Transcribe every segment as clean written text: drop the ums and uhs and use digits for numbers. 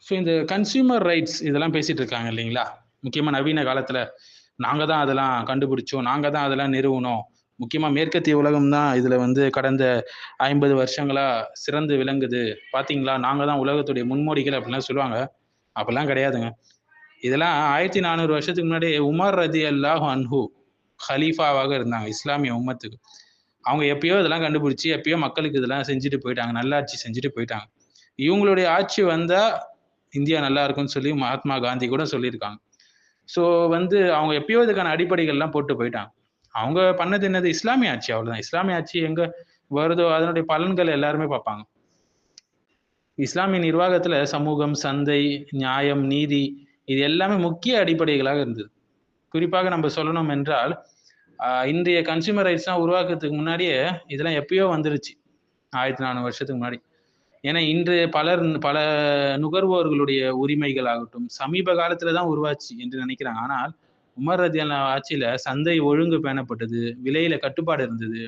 So இந்த consumer rights இதெல்லாம் பேசிட்டு இருக்காங்க இல்லைங்களா? முக்கியமா நவீன காலத்துல, நாங்க தான் அதெல்லாம் கண்டுபிடிச்சோம், நாங்க தான் அதெல்லாம் நிறுவுனோம். முக்கியமா மேற்கத்திய உலகம் தான் இதுல வந்து கடந்த 50 வருஷங்களா சிறந்து விளங்குது. பார்த்தீங்களா, நாங்க தான் உலகத்துடைய முன்னோடிகள் அப்படிலாம் சொல்லுவாங்க. அப்படிலாம் கிடையாதுங்க. இதெல்லாம் 1400 வருஷத்துக்கு முன்னாடி உமர் ரலியல்லாஹு அன்ஹு கலீஃபாவாக இருந்தாங்க இஸ்லாமிய உம்மத்துக்கு. அவங்க எப்பயோ இதெல்லாம் கண்டுபிடிச்சு, எப்பயோ மக்களுக்கு இதெல்லாம் செஞ்சுட்டு போயிட்டாங்க. நல்லாட்சி செஞ்சுட்டு போயிட்டாங்க. இவங்களுடைய ஆட்சி வந்தா இந்தியா நல்லா இருக்கும்னு சொல்லி மகாத்மா காந்தி கூட சொல்லியிருக்காங்க. ஸோ வந்து அவங்க எப்பயோ இதுக்கான அடிப்படைகள்லாம் போட்டு போயிட்டாங்க. அவங்க பண்ணது என்னது? இஸ்லாமிய ஆட்சி அவ்வளவுதான். இஸ்லாமிய ஆட்சி எங்க வருதோ அதனுடைய பலன்கள் எல்லாருமே பார்ப்பாங்க. இஸ்லாமிய நிர்வாகத்துல சமூகம், சந்தை, நியாயம், நீதி இது எல்லாமே முக்கிய அடிப்படைகளாக இருந்தது. குறிப்பாக நம்ம சொல்லணும் என்றால், இன்றைய கன்சியூமர் ரைட்ஸ்லாம் உருவாக்குறதுக்கு முன்னாடியே இதெல்லாம் எப்பயோ வந்துருச்சு. 1400 வருஷத்துக்கு முன்னாடி. ஏன்னா இன்று பல நுகர்வோர்களுடைய உரிமைகள் ஆகட்டும், சமீப காலத்துல தான் உருவாச்சு என்று நினைக்கிறாங்க. ஆனால் உமர் ரலியல்லாஹு ஆட்சியில சந்தை ஒழுங்கு பேணப்பட்டது, விலையில கட்டுப்பாடு இருந்தது,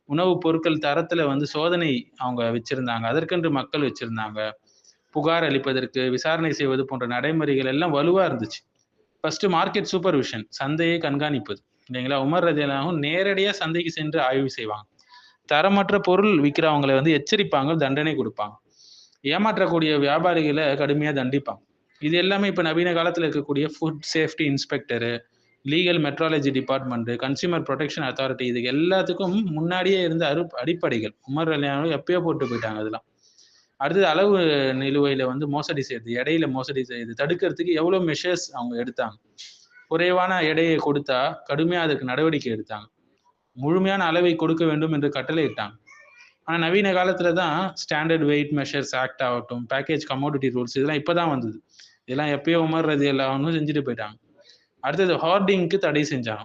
உணவுப் பொருட்கள் தரத்துல வந்து சோதனை அவங்க வச்சிருந்தாங்க. அதற்கென்று மக்கள் வச்சிருந்தாங்க. புகார் அளிப்பதற்கு, விசாரணை செய்வது போன்ற நடைமுறைகள் எல்லாம் வலுவா இருந்துச்சு. ஃபர்ஸ்ட் மார்க்கெட் சூப்பர்விஷன், சந்தையை கண்காணிப்பது இல்லைங்களா? உமர் ரலியல்லாஹு நேரடியா சந்தைக்கு சென்று ஆய்வு செய்வாங்க. தரமற்ற பொருள் விக்கிறவங்கள வந்து எச்சரிப்பாங்க, தண்டனை குடுப்பாங்க. ஏமாற்றக்கூடிய வியாபாரிகள கடுமையா தண்டிப்பாங்க. இது எல்லாமே இப்ப நவீன காலத்துல இருக்கக்கூடிய food safety inspector, legal metrology department, consumer protection authority இது எல்லாத்துக்கும் முன்னாடியே இருந்த அடிப்படைகள். உமர் ரலியல்லாஹு எப்பயோ போட்டு போயிட்டாங்க அதெல்லாம். அடுத்தது அளவு நிலுவையில வந்து மோசடி செய்றது, எடையில மோசடி செய்றது தடுக்கிறதுக்கு எவ்வளோ மெஷர்ஸ் அவங்க எடுத்தாங்க. குறைவான எடையை கொடுத்தா கடுமையா அதுக்கு நடவடிக்கை எடுத்தாங்க. முழுமையான அளவை கொடுக்க வேண்டும் என்று கட்டளையிட்டாங்க. ஆனா நவீன காலத்துல தான் ஸ்டாண்டர்ட் வெயிட் மெஷர்ஸ் ஆக்ட் ஆகட்டும், பேக்கேஜ் கமோடிட்டி ரூல்ஸ் இதெல்லாம் இப்பதான் வந்தது. இதெல்லாம் எப்பயோ உமர் ரலியல்லாஹு செஞ்சுட்டு போயிட்டாங்க. அடுத்தது ஹார்டிங்க்கு தடை செஞ்சாங்க.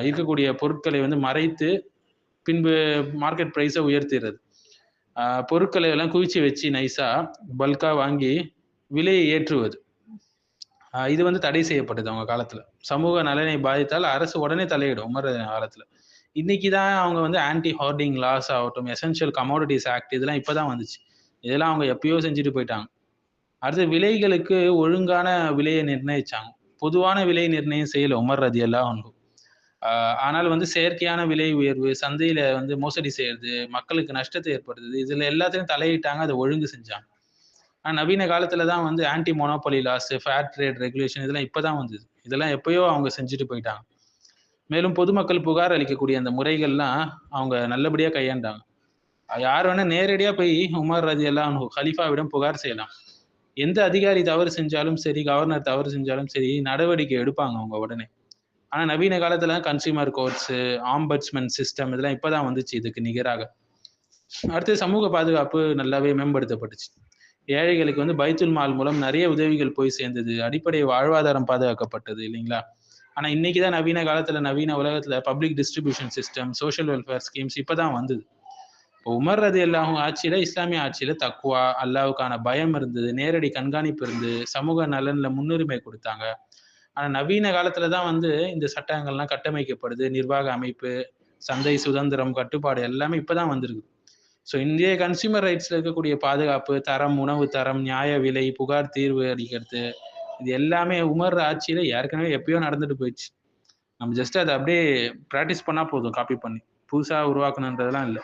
இருக்கக்கூடிய பொருட்களை வந்து மறைத்து பின்பு மார்க்கெட் பிரைஸை உயர்த்திடுறது. பொருட்களை எல்லாம் குவிச்சு வச்சு நைஸா பல்கா வாங்கி விலையை ஏற்றுவது. இது வந்து தடை செய்யப்பட்டது அவங்க காலத்துல. சமூக நலனை பாதித்தால் அரசு உடனே தலையிடும் உமர் காலத்துல. இன்னைக்கு தான் அவங்க வந்து ஆன்டி ஹார்டிங் லாஸ் ஆகட்டும், எசென்ஷியல் கமோடிட்டிஸ் ஆக்ட் இதெல்லாம் இப்பதான் வந்துச்சு. இதெல்லாம் அவங்க எப்பயோ செஞ்சுட்டு போயிட்டாங்க. அடுத்து விலைகளுக்கு ஒழுங்கான விலையை நிர்ணயிச்சாங்க. பொதுவான விலை நிர்ணயம் செய்யல உமர் ரலியல்லாஹு அன்ஹு. ஆனால் வந்து செயற்கையான விலை உயர்வு, சந்தையில வந்து மோசடி செய்யறது, மக்களுக்கு நஷ்டத்தை ஏற்படுத்துது. இதுல எல்லாத்தையும் தலையிட்டாங்க, அதை ஒழுங்கு செஞ்சாங்க. ஆனா நவீன காலத்துல தான் வந்து anti monopoly laws, fair trade regulation இதெல்லாம் இப்பதான் வந்தது. இதெல்லாம் எப்பயோ அவங்க செஞ்சுட்டு போயிட்டாங்க. மேலும் பொதுமக்கள் புகார் அளிக்கக்கூடிய அந்த முறைகள்லாம் அவங்க நல்லபடியா கையாண்டாங்க. யார் வேணா நேரடியா போய் உமர் ரலியல்லாஹு அன்ஹு கலீஃபாவிடம் புகார் செய்யலாம். எந்த அதிகாரி தவறு செஞ்சாலும் சரி, கவர்னர் தவறு செஞ்சாலும் சரி, நடவடிக்கை எடுப்பாங்க அவங்க உடனே. ஆனா நவீன காலத்துல கன்சியூமர் கோர்ட்ஸ், ஆம்பட்ஸ்மன் சிஸ்டம் இதெல்லாம் இப்பதான் வந்துச்சு இதுக்கு நிகராக. அடுத்து சமூக பாதுகாப்பு நல்லாவே மேம்படுத்தப்பட்டுச்சு. ஏழைகளுக்கு வந்து பைத்துல் மால் மூலம் நிறைய உதவிகள் போய் சேர்ந்தது. அடிப்படை வாழ்வாதாரம் பாதுகாக்கப்பட்டது இல்லைங்களா? ஆனா இன்னைக்கு தான் நவீன காலத்துல, நவீன உலகத்துல public distribution system, social welfare schemes இப்பதான் வந்தது. இப்போ உமர் ரலியல்லாஹு ஆட்சியில, இஸ்லாமிய ஆட்சியில தக்வா, அல்லாஹ்வுக்கான பயம் இருந்தது, நேரடி கண்காணிப்பு இருந்தது, சமூக நலன்ல முன்னுரிமை குடுத்தாங்க. ஆனா நவீன காலத்துல தான் வந்து இந்த சட்டங்கள்லாம் கட்டமைக்கப்படுது. நிர்வாக அமைப்பு, சந்தை சுதந்திரம், கட்டுப்பாடு எல்லாமே இப்பதான் வந்திருக்கு. ஸோ இந்திய கன்சியூமர் ரைட்ஸ்ல இருக்கக்கூடிய பாதுகாப்பு, தரம், உணவு தரம், நியாய விலை, புகார் தீர்வு அளிக்கிறது, இது எல்லாமே உமர் ஆட்சியில ஏற்கனவே எப்பயோ நடந்துட்டு போயிடுச்சு. நம்ம ஜஸ்ட் அத அப்படியே பிராக்டிஸ் பண்ணா போதும் காப்பி பண்ணி. புதுசா உருவாக்கணுன்றதெல்லாம் இல்ல.